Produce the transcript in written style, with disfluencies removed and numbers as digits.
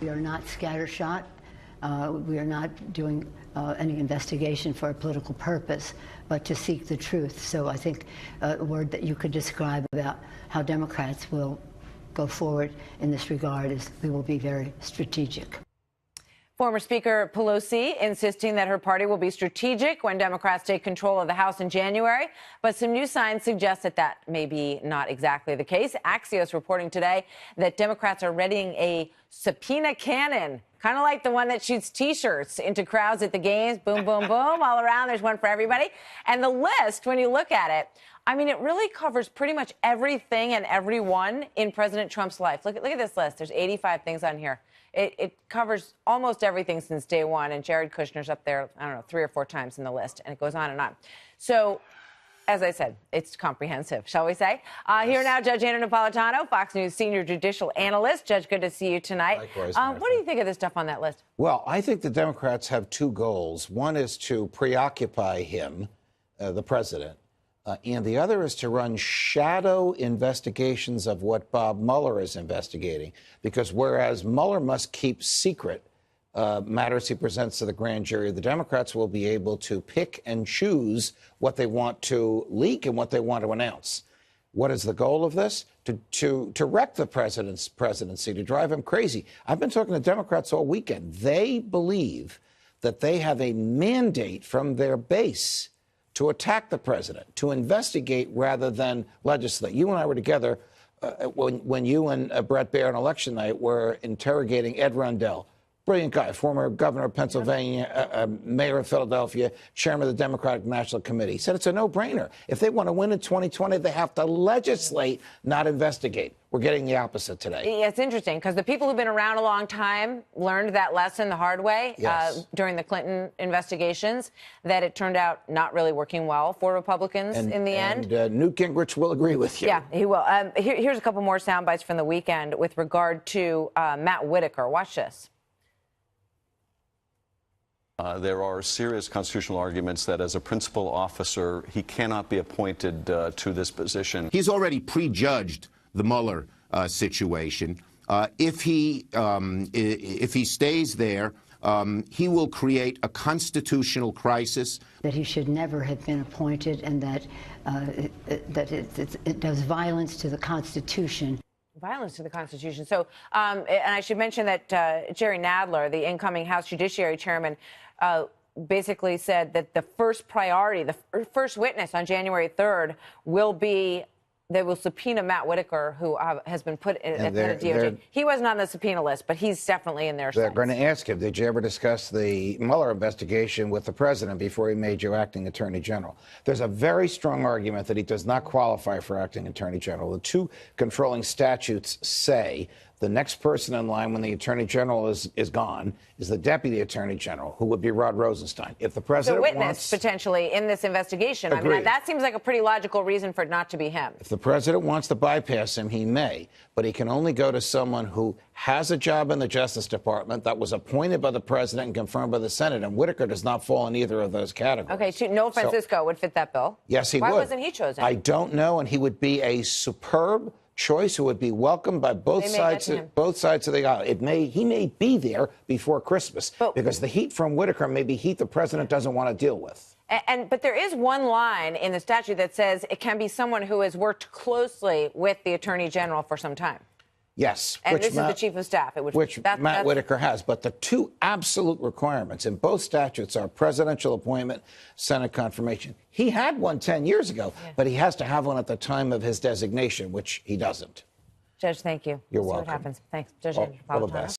We are not scattershot. We are not doing any investigation for a political purpose, but to seek the truth. So I think a word that you could describe about how Democrats will go forward in this regard is we will be very strategic. Former Speaker Pelosi insisting that her party will be strategic when Democrats take control of the House in January. But some new signs suggest that that may be not exactly the case. Axios reporting today that Democrats are readying a subpoena cannon, kind of like the one that shoots T-shirts into crowds at the games. Boom, boom, boom, all around. There's one for everybody. And the list, when you look at it, I mean, it really covers pretty much everything and everyone in President Trump's life. Look at this list. There's 85 things on here. It covers almost everything since day one. And Jared Kushner's up there, I don't know, 3 or 4 times in the list. And it goes on and on. So, as I said, it's comprehensive, shall we say? Here now, Judge Andrew Napolitano, Fox News senior judicial analyst. Judge, good to see you tonight. Likewise, what do you think of the stuff on that list? Well, I think the Democrats have 2 goals. One is to preoccupy him, the president, and the other is to run shadow investigations of what Bob Mueller is investigating. Because whereas Mueller must keep secret matters he presents to the grand jury, the Democrats will be able to pick and choose what they want to leak and what they want to announce. What is the goal of this? To wreck the president's presidency, to drive him crazy. I've been talking to Democrats all weekend. They believe that they have a mandate from their base to attack the president, to investigate rather than legislate. You and I were together when you and Brett Baer on election night were interrogating Ed Rundell. Brilliant guy, former governor of Pennsylvania, mayor of Philadelphia, chairman of the Democratic National Committee. He said it's a no-brainer. If they want to win in 2020, they have to legislate, not investigate. We're getting the opposite today. Yeah, it's interesting because the people who've been around a long time learned that lesson the hard way during the Clinton investigations, that it turned out not really working well for Republicans in the end. Newt Gingrich will agree with you. Yeah, he will. Here's a couple more sound bites from the weekend with regard to Matt Whitaker. Watch this. There are serious constitutional arguments that as a principal officer, he cannot be appointed to this position. He's already prejudged the Mueller situation. If he stays there, he will create a constitutional crisis. That he should never have been appointed, and that it does violence to the Constitution. Violence to the Constitution. So, and I should mention that Jerry Nadler, the incoming House Judiciary Chairman, basically said that the first priority, the first witness on January 3rd will be, they will subpoena Matt Whitaker, who has been put at the DOJ. He wasn't on the subpoena list, but he's definitely in there. They're going to ask him, did you ever discuss the Mueller investigation with the president before he made you acting attorney general? There's a very strong argument that he does not qualify for acting attorney general. The 2 controlling statutes say the next person in line when the attorney general is gone is the deputy attorney general, who would be Rod Rosenstein. If the president wants... a witness, potentially, in this investigation. Agreed. I mean, that seems like a pretty logical reason for it not to be him. If the president wants to bypass him, he may. But he can only go to someone who has a job in the Justice Department that was appointed by the president and confirmed by the Senate. And Whitaker does not fall in either of those categories. Okay, Noah Francisco would fit that bill. Yes, he would. Why wasn't he chosen? I don't know. And he would be a superb choice who would be welcomed by both sides of the aisle. He may be there before Christmas, because the heat from Whitaker may be heat the president doesn't want to deal with. But there is one line in the statute that says it can be someone who has worked closely with the attorney general for some time. Yes. And this is the chief of staff. Which Matt Whitaker has. But the 2 absolute requirements in both statutes are presidential appointment, Senate confirmation. He had one 10 years ago, but he has to have one at the time of his designation, which he doesn't. Judge, thank you. You're we'll welcome. See what happens. Thanks. Judge Andrew Napolitano. All the best.